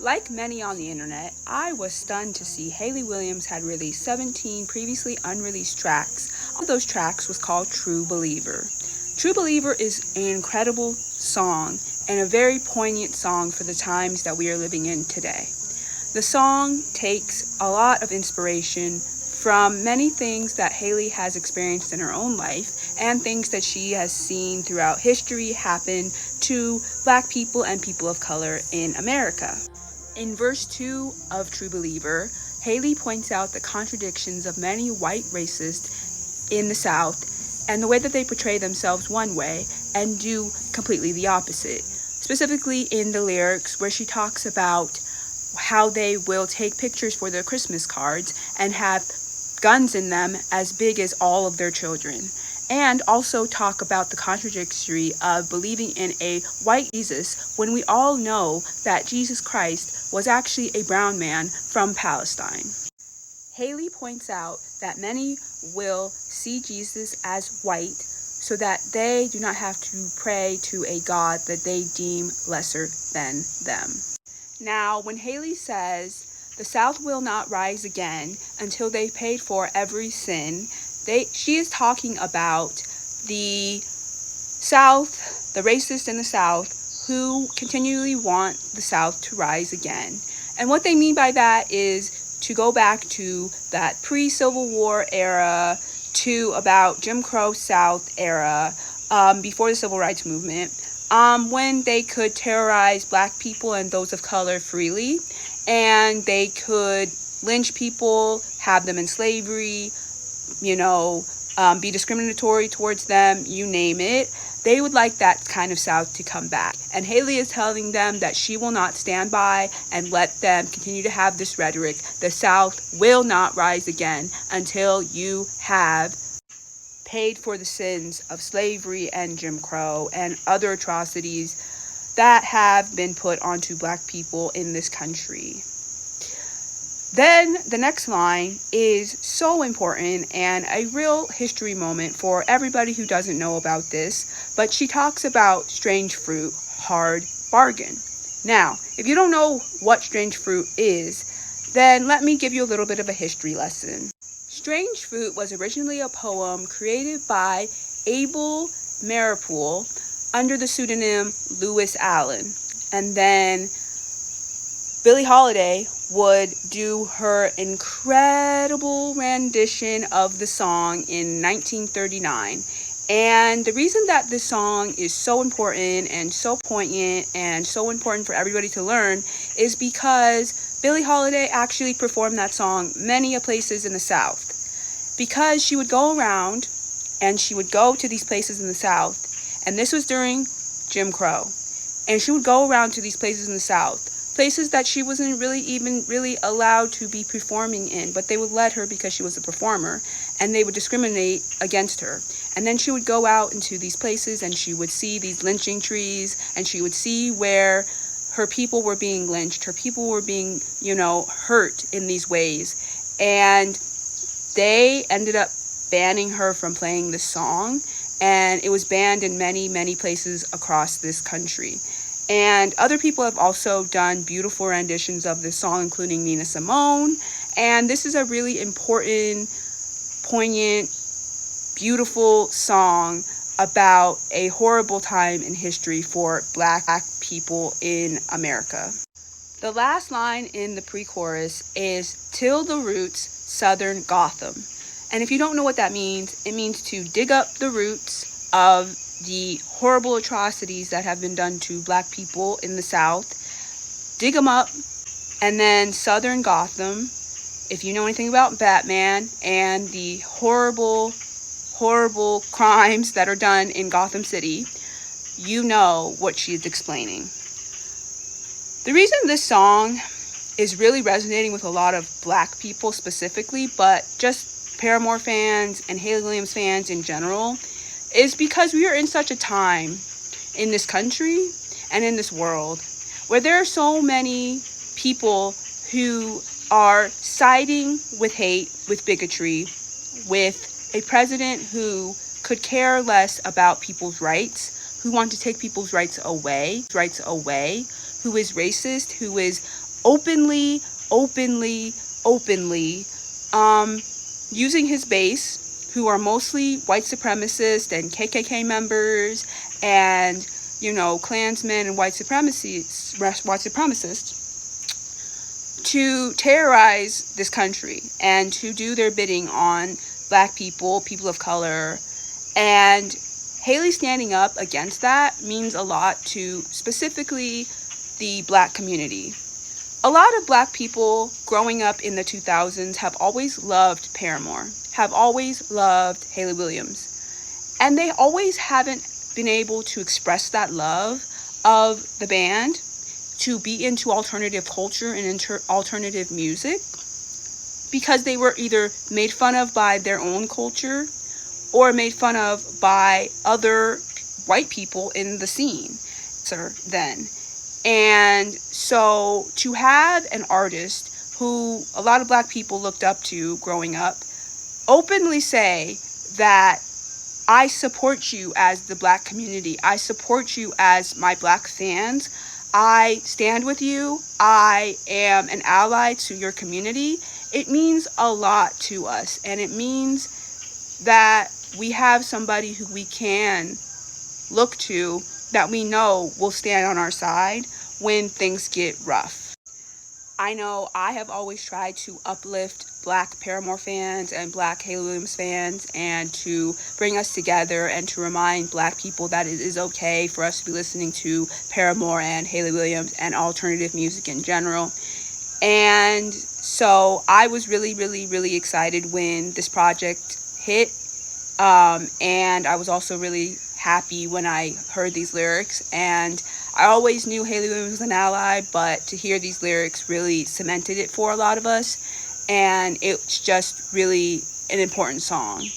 Like many on the internet, I was stunned to see Hayley Williams had released 17 previously unreleased tracks. One of those tracks was called True Believer. True Believer is an incredible song and a very poignant song for the times that we are living in today. The song takes a lot of inspiration from many things that Hayley has experienced in her own life and things that she has seen throughout history happen to Black people and people of color in America. In verse 2 of True Believer, Hayley points out the contradictions of many white racists in the South and the way that they portray themselves one way and do completely the opposite. Specifically in the lyrics where she talks about how they will take pictures for their Christmas cards and have guns in them as big as all of their children. And also talk about the contradictory of believing in a white Jesus when we all know that Jesus Christ was actually a brown man from Palestine. Hayley points out that many will see Jesus as white so that they do not have to pray to a God that they deem lesser than them. Now, when Hayley says, the South will not rise again until they've paid for every sin, she is talking about the South, the racists in the South, who continually want the South to rise again. And what they mean by that is to go back to that pre-Civil War era, to about Jim Crow South era, before the Civil Rights Movement, when they could terrorize Black people and those of color freely, and they could lynch people, have them in slavery, be discriminatory towards them, you name it. They would like that kind of South to come back. And Hayley is telling them that she will not stand by and let them continue to have this rhetoric. The South will not rise again until you have paid for the sins of slavery and Jim Crow and other atrocities that have been put onto Black people in this country. Then the next line is so important and a real history moment for everybody who doesn't know about this, but she talks about strange fruit, hard bargain. Now, if you don't know what strange fruit is, then let me give you a little bit of a history lesson. Strange Fruit was originally a poem created by Abel Maripool under the pseudonym Lewis Allen, and then Billie Holiday would do her incredible rendition of the song in 1939. And the reason that this song is so important and so poignant and so important for everybody to learn is because Billie Holiday actually performed that song many a places in the South. Because she would go around and she would go to these places in the South, and this was during Jim Crow, and she would go around to these places in the South, places that she wasn't really allowed to be performing in, but they would let her because she was a performer, and they would discriminate against her. And then she would go out into these places and she would see these lynching trees, and she would see where her people were being lynched, her people were being, hurt in these ways. And they ended up banning her from playing this song, and it was banned in many, many places across this country. And other people have also done beautiful renditions of this song, including Nina Simone. And this is a really important, poignant, beautiful song about a horrible time in history for Black people in America. The last line in the pre-chorus is "Till the roots, Southern Gotham." And if you don't know what that means, it means to dig up the roots of the horrible atrocities that have been done to Black people in the South, dig them up, and then Southern Gotham, if you know anything about Batman and the horrible, horrible crimes that are done in Gotham City, you know what she's explaining. The reason this song is really resonating with a lot of Black people specifically, but just Paramore fans and Hayley Williams fans in general, is because we are in such a time in this country and in this world where there are so many people who are siding with hate, with bigotry, with a president who could care less about people's rights, who want to take people's rights away, who is racist, who is openly, openly, openly using his base, who are mostly white supremacists and KKK members and, Klansmen and white supremacists, to terrorize this country and to do their bidding on Black people, people of color. And Hayley standing up against that means a lot to specifically the Black community. A lot of Black people growing up in the 2000s have always loved Paramore, have always loved Hayley Williams. And they always haven't been able to express that love of the band, to be into alternative culture and alternative music, because they were either made fun of by their own culture or made fun of by other white people in the scene then. And so to have an artist who a lot of Black people looked up to growing up openly say that I support you as the Black community, I support you as my Black fans, I stand with you, I am an ally to your community, it means a lot to us. And it means that we have somebody who we can look to, that we know will stand on our side when things get rough. I know I have always tried to uplift Black Paramore fans and Black Hayley Williams fans, and to bring us together and to remind Black people that it is okay for us to be listening to Paramore and Hayley Williams and alternative music in general. And so I was really, really, really excited when this project hit. And I was also really happy when I heard these lyrics. And I always knew Hayley Williams was an ally, but to hear these lyrics really cemented it for a lot of us. And it's just really an important song.